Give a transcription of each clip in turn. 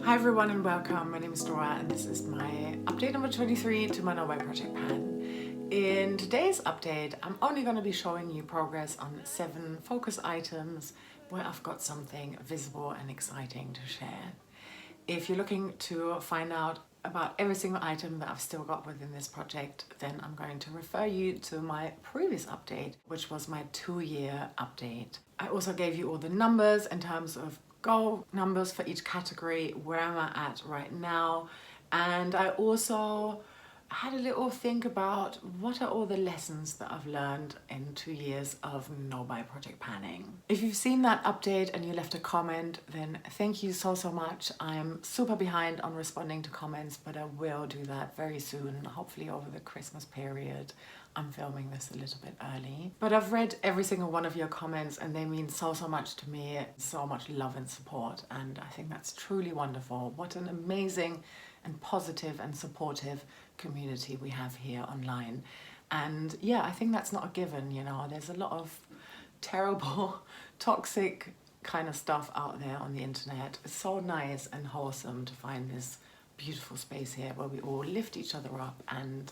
Hi everyone and welcome. My name is Dora and this is my update number 23 to my No Buy Project pan. In today's update, I'm only going to be showing you progress on 7 focus items where I've got something visible and exciting to share. If you're looking to find out about every single item that I've still got within this project, then I'm going to refer you to my previous update, which was my 2-year update. I also gave you all the numbers in terms of goal numbers for each category, where am I at right now, and I also had a little think about what are all the lessons that I've learned in 2 years of No Buy Project panning. If you've seen that update and you left a comment, then thank you so much. I'm super behind on responding to comments, but I will do that very soon, hopefully over the Christmas period. I'm filming this a little bit early. But I've read every single one of your comments and they mean so much to me, so much love and support, and I think that's truly wonderful. What an amazing and positive and supportive community we have here online. And yeah, I think that's not a given, you know. There's a lot of terrible, toxic kind of stuff out there on the internet. It's so nice and wholesome to find this beautiful space here where we all lift each other up and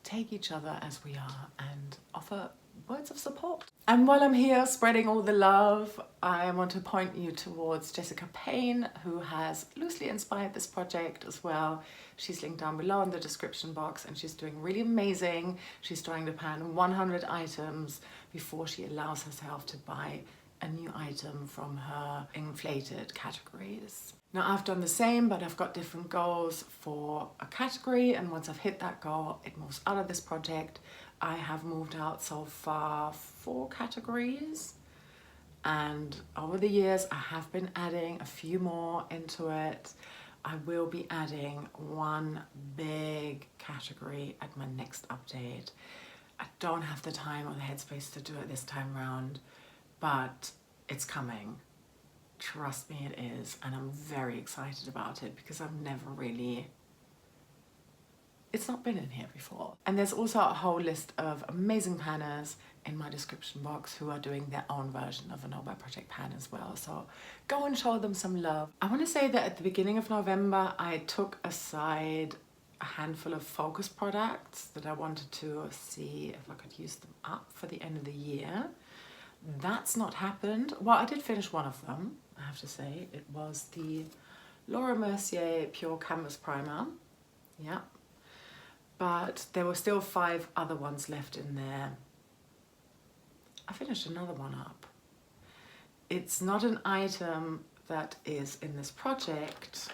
take each other as we are and offer words of support. And while I'm here spreading all the love, I want to point you towards Jessica Payne, who has loosely inspired this project as well. She's linked down below in the description box and she's doing really amazing. She's trying to pan 100 items before she allows herself to buy a new item from her inflated categories. Now I've done the same, but I've got different goals for a category, and once I've hit that goal, it moves out of this project. I have moved out so far 4 categories, and over the years I have been adding a few more into it. I will be adding 1 big category at my next update. I don't have the time or the headspace to do it this time around, but it's coming. Trust me, it is, and I'm very excited about it because I've never really, it's not been in here before. And there's also a whole list of amazing panners in my description box who are doing their own version of a No Buy Project pan as well, so go and show them some love. I want to say that at the beginning of November I took aside a handful of focus products that I wanted to see if I could use them up for the end of the year. That's not happened. Well, I did finish one of them, I have to say. It was the Mercier Pure Canvas Primer. Yeah. But there were still 5 other ones left in there. I finished another one up. It's not an item that is in this project.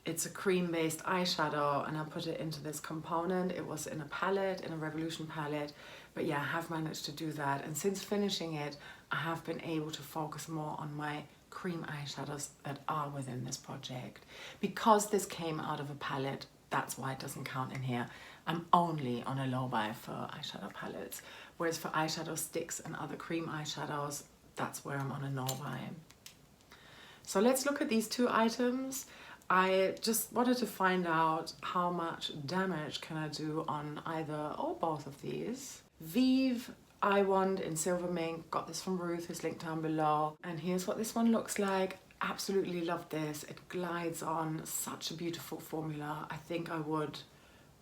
It's a cream-based eyeshadow, and I put it into this component. It was in a palette, in a Revolution palette. But yeah, I have managed to do that. And since finishing it, I have been able to focus more on my cream eyeshadows that are within this project. Because this came out of a palette, that's why it doesn't count in here. I'm only on a low buy for eyeshadow palettes. Whereas for eyeshadow sticks and other cream eyeshadows, that's where I'm on a no buy. So let's look at these 2 items. I just wanted to find out how much damage can I do on either or both of these. Vive Eye Wand in Silver Mink, got this from Ruth, who's linked down below. And here's what this one looks like. Absolutely love this. It glides on, such a beautiful formula. I think I would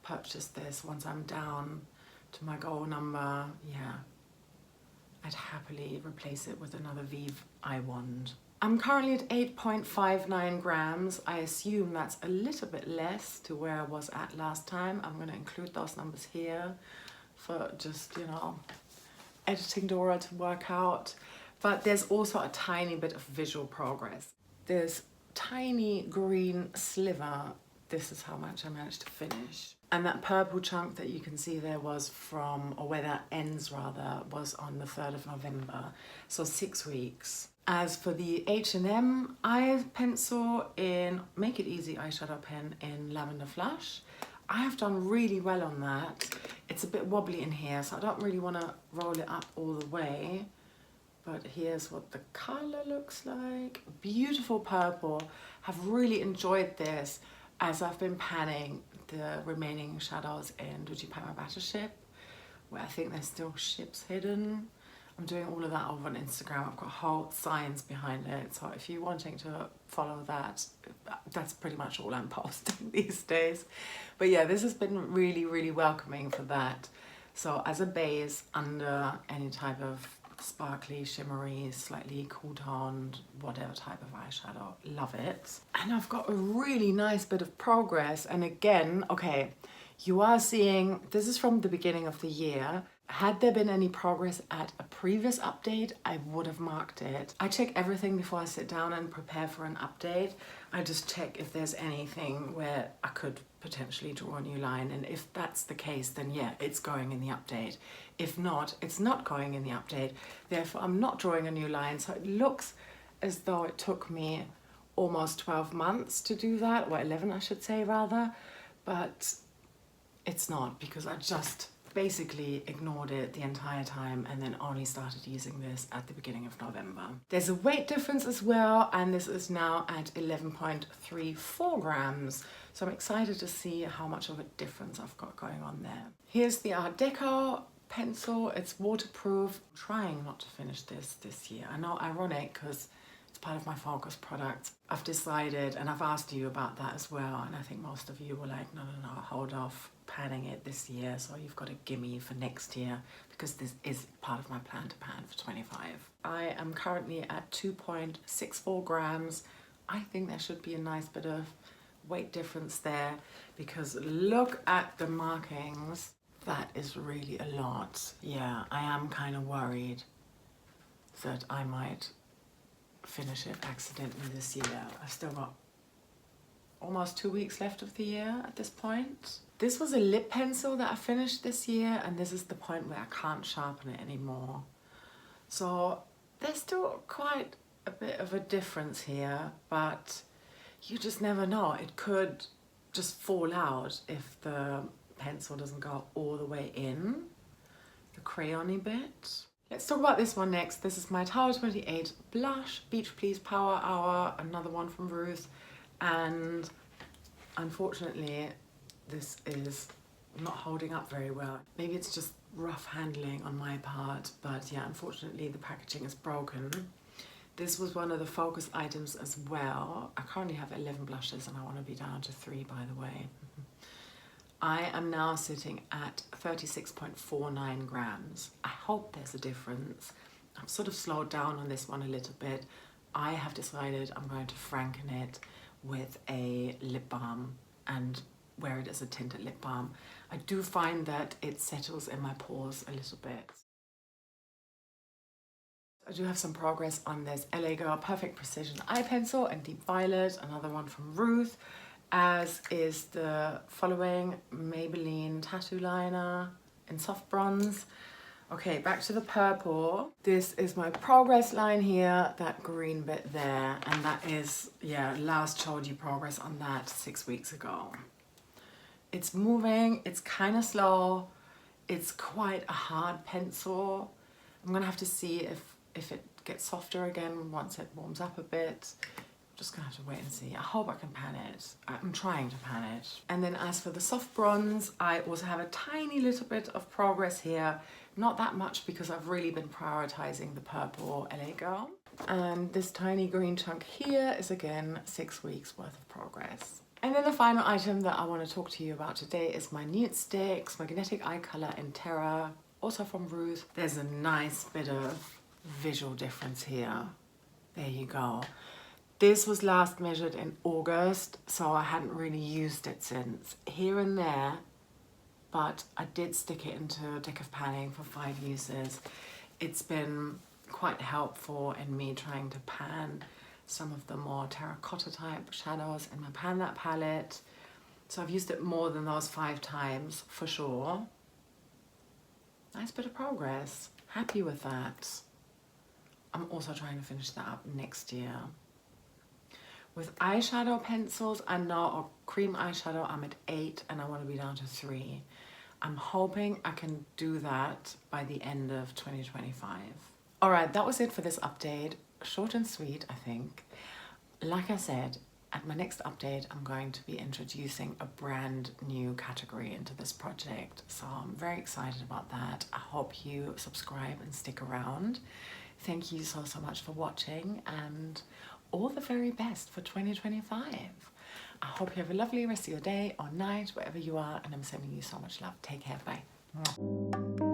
purchase this once I'm down to my goal number. Yeah, I'd happily replace it with another Vive Eye Wand. I'm currently at 8.59 grams. I assume that's a little bit less to where I was at last time. I'm going to include those numbers here for just, you know, editing Dora to work out. But there's also a tiny bit of visual progress. This tiny green sliver, this is how much I managed to finish. And that purple chunk that you can see there was from, or where that ends rather, was on the 3rd of November. So 6 weeks. As for the H&M eye pencil in Make It Easy eyeshadow pen in Lavender Flush, I have done really well on that. It's a bit wobbly in here, so I don't really want to roll it up all the way. But here's what the color looks like. Beautiful purple. Have really enjoyed this as I've been panning the remaining shadows in Budge Battleship, where I think there's still ships hidden. I'm doing all of that over on Instagram. I've got whole science behind it. So if you're wanting to follow that, that's pretty much all I'm posting these days. But yeah, this has been really, really welcoming for that. So as a base under any type of sparkly, shimmery, slightly cool toned, whatever type of eyeshadow, love it. And I've got a really nice bit of progress. And again, okay, you are seeing, this is from the beginning of the year. Had there been any progress at a previous update, I would have marked it. I check everything before I sit down and prepare for an update. I just check if there's anything where I could potentially draw a new line, and if that's the case, then yeah, it's going in the update. If not, it's not going in the update. Therefore, I'm not drawing a new line. So it looks as though it took me almost 12 months to do that, or 11 I should say rather, but it's not, because I just basically ignored it the entire time and then only started using this at the beginning of November. There's a weight difference as well, and this is now at 11.34 grams. So I'm excited to see how much of a difference I've got going on there. Here's the Art Deco pencil. It's waterproof. I'm trying not to finish this year. I know, ironic, because it's part of my focus product. I've decided, and I've asked you about that as well, and I think most of you were like, no, hold off panning it this year, so you've got a gimme for next year, because this is part of my plan to pan for 25. I am currently at 2.64 grams. I think there should be a nice bit of weight difference there, because look at the markings. That is really a lot. Yeah, I am kind of worried that I might finish it accidentally this year. I've still got almost 2 weeks left of the year at this point. This was a lip pencil that I finished this year, and this is the point where I can't sharpen it anymore. So there's still quite a bit of a difference here, but you just never know. It could just fall out if the pencil doesn't go all the way in, the crayon-y bit. Let's talk about this one next. This is my Tower 28 blush, Beach Please Power Hour, another one from Ruth, and unfortunately this is not holding up very well. Maybe it's just rough handling on my part, but yeah, unfortunately the packaging is broken. This was one of the focus items as well. I currently have 11 blushes and I want to be down to 3, by the way. I am now sitting at 36.49 grams. I hope there's a difference. I've sort of slowed down on this one a little bit. I have decided I'm going to franken it with a lip balm and wear it as a tinted lip balm. I do find that it settles in my pores a little bit. I do have some progress on this LA Girl Perfect Precision Eye Pencil in Deep Violet, another one from Ruth, as is the following Maybelline Tattoo Liner in Soft Bronze. Okay, back to the purple. This is my progress line here, that green bit there, and that is, yeah, last showed you progress on that 6 weeks ago. It's moving, it's kind of slow, it's quite a hard pencil. I'm gonna have to see if it gets softer again once it warms up a bit. I'm just gonna have to wait and see. I hope I can pan it. I'm trying to pan it. And then as for the soft bronze, I also have a tiny little bit of progress here. Not that much, because I've really been prioritizing the purple LA Girl. And this tiny green chunk here is again 6 weeks worth of progress. And then the final item that I want to talk to you about today is my Nude Sticks Magnetic Eye Color in Terra, also from Ruth. There's a nice bit of visual difference here. There you go. This was last measured in August, so I hadn't really used it since. Here and there, but I did stick it into a deck of panning for 5 uses. It's been quite helpful in me trying to pan some of the more terracotta type shadows in my Pan That palette. So I've used it more than those 5 times for sure. Nice bit of progress. Happy with that. I'm also trying to finish that up next year. With eyeshadow pencils, I know, or cream eyeshadow, I'm at 8 and I want to be down to 3. I'm hoping I can do that by the end of 2025. All right, that was it for this update. Short and sweet, I think. Like I said, At my next update, I'm going to be introducing a brand new category into this project. So I'm very excited about that. I hope you subscribe and stick around. Thank you so much for watching, and all the very best for 2025. I hope you have a lovely rest of your day or night, wherever you are, and I'm sending you so much love. Take care, bye.